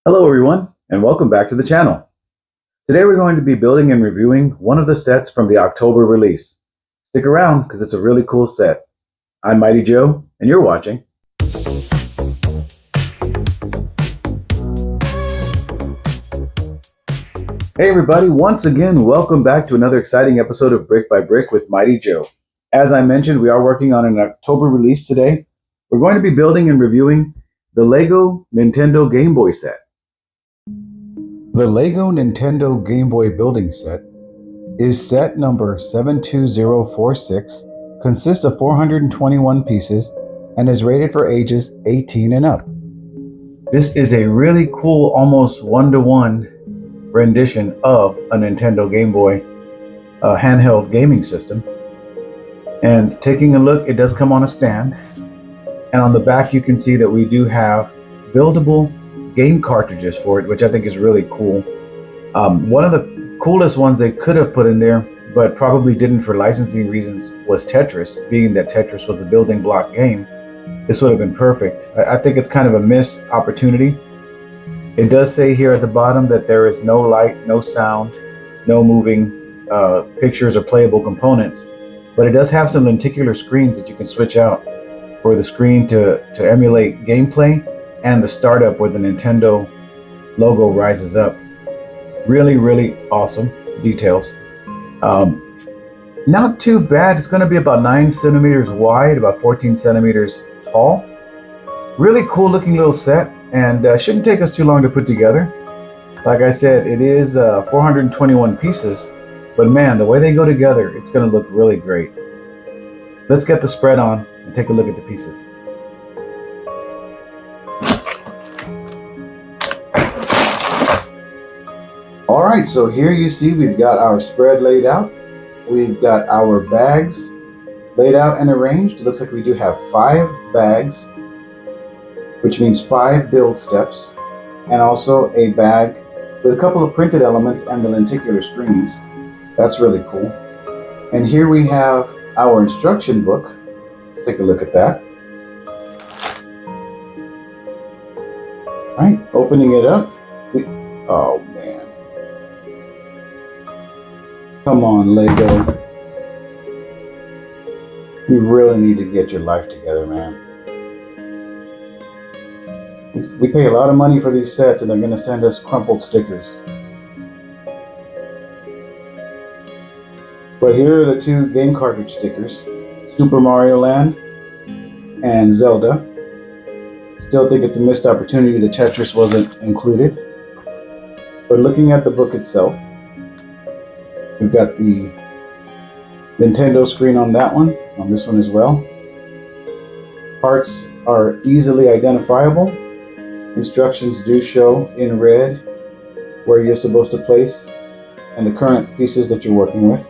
Hello everyone, and welcome back to the channel. Today we're going to be building and reviewing one of the sets from the October release. Stick around because it's a really cool set. I'm Mighty Joe, and you're watching. Hey everybody, once again, welcome back to another exciting episode of Brick by Brick with Mighty Joe. As I mentioned, we are working on an October release today. We're going to be building and reviewing the LEGO Nintendo Game Boy set. The LEGO Nintendo Game Boy building set is set number 72046, consists of 421 pieces, and is rated for ages 18 and up. This is a really cool, almost one-to-one rendition of a Nintendo Game Boy handheld gaming system. And taking a look, it does come on a stand. And on the back you can see that we do have buildable game cartridges for it, which I think is really cool. One of the coolest ones they could have put in there, but probably didn't for licensing reasons, was Tetris. Being that Tetris was a building block game, this would have been perfect. I think it's kind of a missed opportunity. It does say here at the bottom that there is no light, no sound, no moving pictures or playable components, but it does have some lenticular screens that you can switch out for the screen to emulate gameplay, and the startup where the Nintendo logo rises up. Really, really awesome details. Not too bad. It's going to be about 9 centimeters wide, about 14 centimeters tall. Really cool looking little set, and shouldn't take us too long to put together. Like I said, it is 421 pieces, but man, the way they go together, it's going to look really great. Let's get the spread on and take a look at the pieces. Alright, so here you see we've got our spread laid out. We've got our bags laid out and arranged. It looks like we do have 5 bags, which means 5 build steps, and also a bag with a couple of printed elements and the lenticular screens. That's really cool. And here we have our instruction book. Let's take a look at that. Alright, opening it up. Oh man. Come on, LEGO. You really need to get your life together, man. We pay a lot of money for these sets, and they're going to send us crumpled stickers. But here are the 2 game cartridge stickers, Super Mario Land and Zelda. Still think it's a missed opportunity that Tetris wasn't included. But looking at the book itself, we've got the Nintendo screen on that one, on this one as well. Parts are easily identifiable. Instructions do show in red where you're supposed to place and the current pieces that you're working with.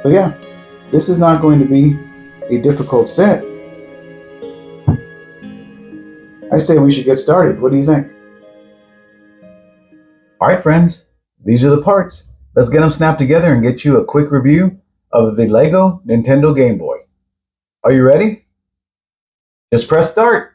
So yeah, this is not going to be a difficult set. I say we should get started. What do you think? Alright friends, these are the parts. Let's get them snapped together and get you a quick review of the LEGO Nintendo Game Boy. Are you ready? Just press start.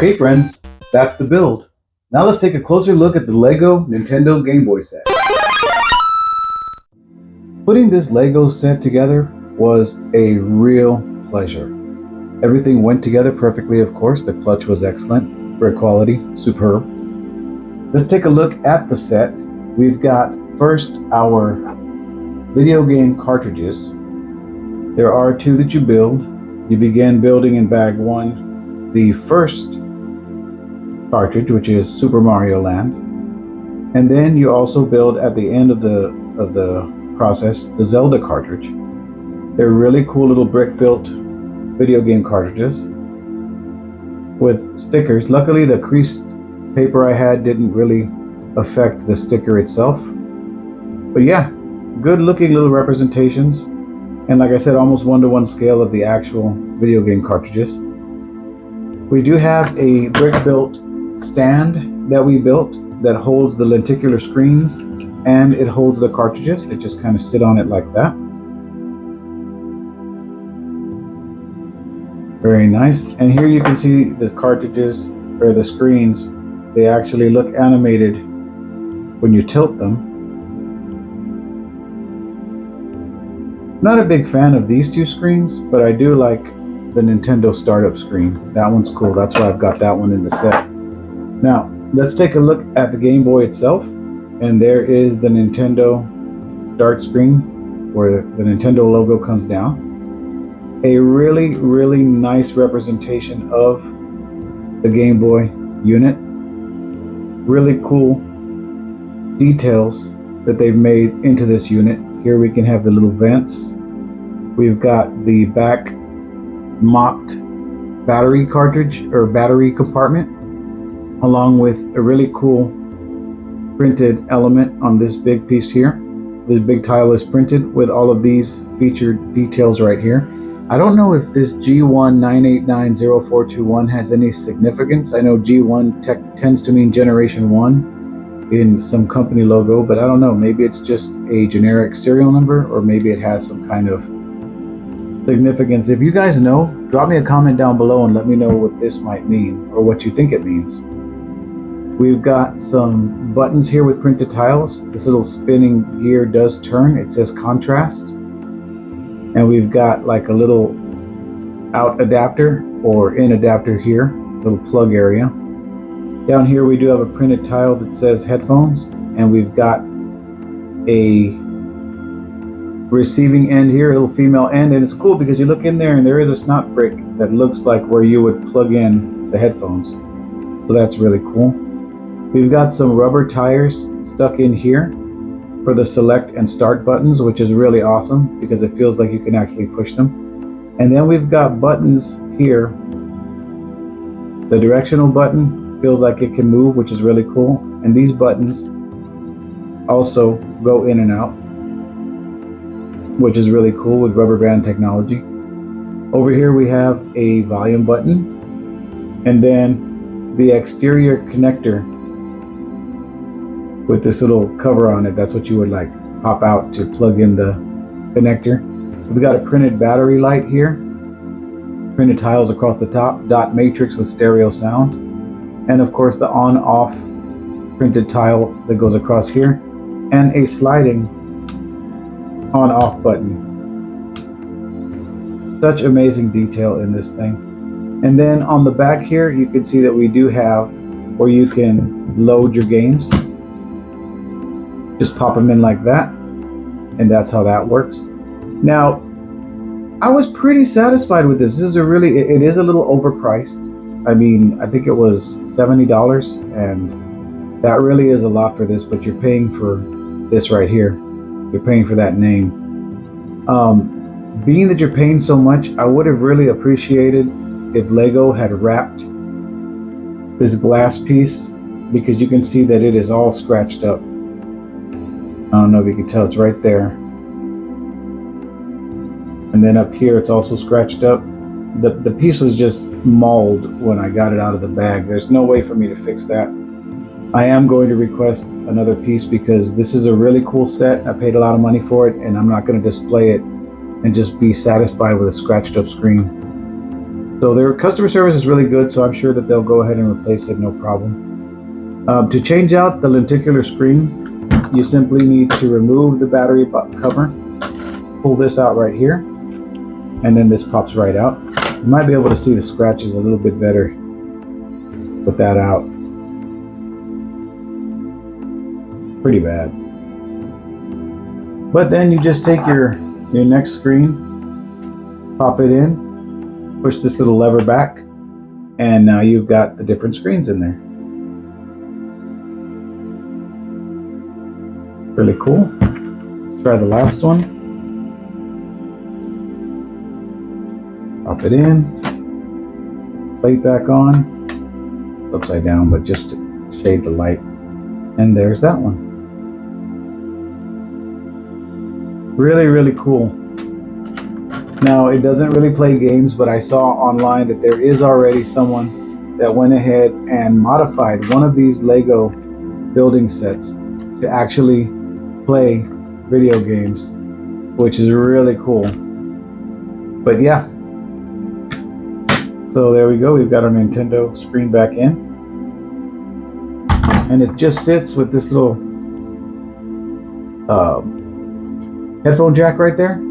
Okay friends, that's the build. Now let's take a closer look at the Lego Nintendo Game Boy set. Putting this Lego set together was a real pleasure. Everything went together perfectly, of course. The clutch was excellent, brick quality, superb. Let's take a look at the set. We've got first our video game cartridges. There are 2 that you build. You begin building in bag 1 the first cartridge, which is Super Mario Land, and then you also build at the end of the process the Zelda cartridge. They're really cool little brick-built video game cartridges with stickers. Luckily, the creased paper I had didn't really affect the sticker itself. But yeah, good-looking little representations, and like I said, almost 1-to-1 scale of the actual video game cartridges. We do have a brick-built stand that we built that holds the lenticular screens, and it holds the cartridges. They just kind of sit on it like that. Very nice. And here you can see the cartridges, or the screens. They actually look animated when you tilt them. Not a big fan of these 2 screens, but I do like the Nintendo startup screen. That one's cool. That's why I've got that one in the set. Now, let's take a look at the Game Boy itself. And there is the Nintendo start screen where the Nintendo logo comes down. A really, really nice representation of the Game Boy unit. Really cool details that they've made into this unit. Here we can have the little vents. We've got the back mocked battery cartridge or battery compartment, along with a really cool printed element on this big piece here. This big tile is printed with all of these featured details right here. I don't know if this G1989041 has any significance. I know G1 tends to mean Generation 1 in some company logo, but I don't know. Maybe it's just a generic serial number, or maybe it has some kind of significance. If you guys know, drop me a comment down below and let me know what this might mean, or what you think it means. We've got some buttons here with printed tiles. This little spinning gear does turn. It says contrast. And we've got like a little out adapter or in adapter here, little plug area. Down here we do have a printed tile that says headphones, and we've got a receiving end here, a little female end, and it's cool because you look in there and there is a snot brick that looks like where you would plug in the headphones. So that's really cool. We've got some rubber tires stuck in here for the select and start buttons, which is really awesome because it feels like you can actually push them. And then we've got buttons here. The directional button feels like it can move, which is really cool. And these buttons also go in and out, which is really cool with rubber band technology. Over here we have a volume button, and then the exterior connector with this little cover on it. That's what you would like pop out to plug in the connector. We've got a printed battery light here, printed tiles across the top, dot matrix with stereo sound, and of course the on-off printed tile that goes across here, and a sliding on-off button. Such amazing detail in this thing. And then on the back here you can see that we do have where you can load your games. Just pop them in like that, and that's how that works. Now, I was pretty satisfied with this. This is it is a little overpriced. I mean, I think it was $70, and that really is a lot for this, but you're paying for this right here. You're paying for that name. Being that you're paying so much, I would have really appreciated if Lego had wrapped this glass piece, because you can see that it is all scratched up. I don't know if you can tell, it's right there. And then up here it's also scratched up. The piece was just mauled when I got it out of the bag. There's no way for me to fix that. I am going to request another piece because this is a really cool set. I paid a lot of money for it, and I'm not going to display it and just be satisfied with a scratched up screen. So their customer service is really good, so I'm sure that they'll go ahead and replace it, no problem. To change out the lenticular screen, you simply need to remove the battery cover, pull this out right here, and then this pops right out. You might be able to see the scratches a little bit better with that out. Pretty bad. But then you just take your next screen, pop it in, push this little lever back, and now you've got the different screens in there. Really cool. Let's try the last one. Pop it in, plate back on. It's upside down, but just to shade the light. And there's that one. Really, really cool. Now, it doesn't really play games, but I saw online that there is already someone that went ahead and modified one of these Lego building sets to actually play video games, which is really cool. But yeah, so there we go. We've got our Nintendo screen back in, and it just sits with this little headphone jack right there.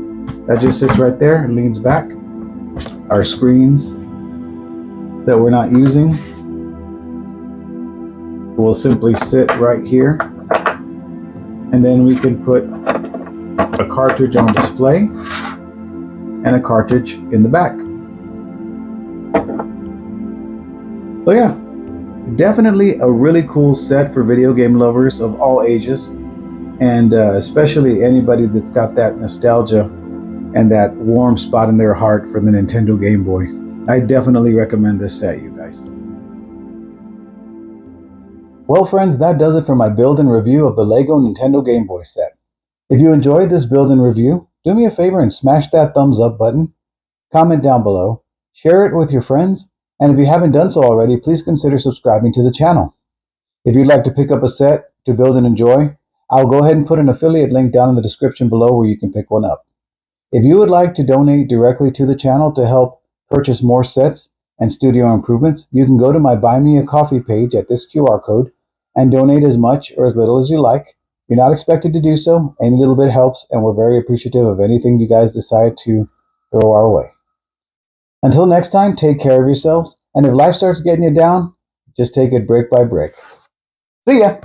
That just sits right there and leans back. Our screens that we're not using will simply sit right here, and then we can put a cartridge on display and a cartridge in the back. So yeah, definitely a really cool set for video game lovers of all ages, and especially anybody that's got that nostalgia and that warm spot in their heart for the Nintendo Game Boy. I definitely recommend this set, you guys. Well friends, that does it for my build and review of the Lego Nintendo Game Boy set. If you enjoyed this build and review, do me a favor and smash that thumbs up button, comment down below, share it with your friends, and if you haven't done so already, please consider subscribing to the channel. If you'd like to pick up a set to build and enjoy, I'll go ahead and put an affiliate link down in the description below where you can pick one up. If you would like to donate directly to the channel to help purchase more sets and studio improvements, you can go to my Buy Me a Coffee page at this QR code and donate as much or as little as you like. You're not expected to do so. Any little bit helps, and we're very appreciative of anything you guys decide to throw our way. Until next time, take care of yourselves, and if life starts getting you down, just take it brick by brick. See ya!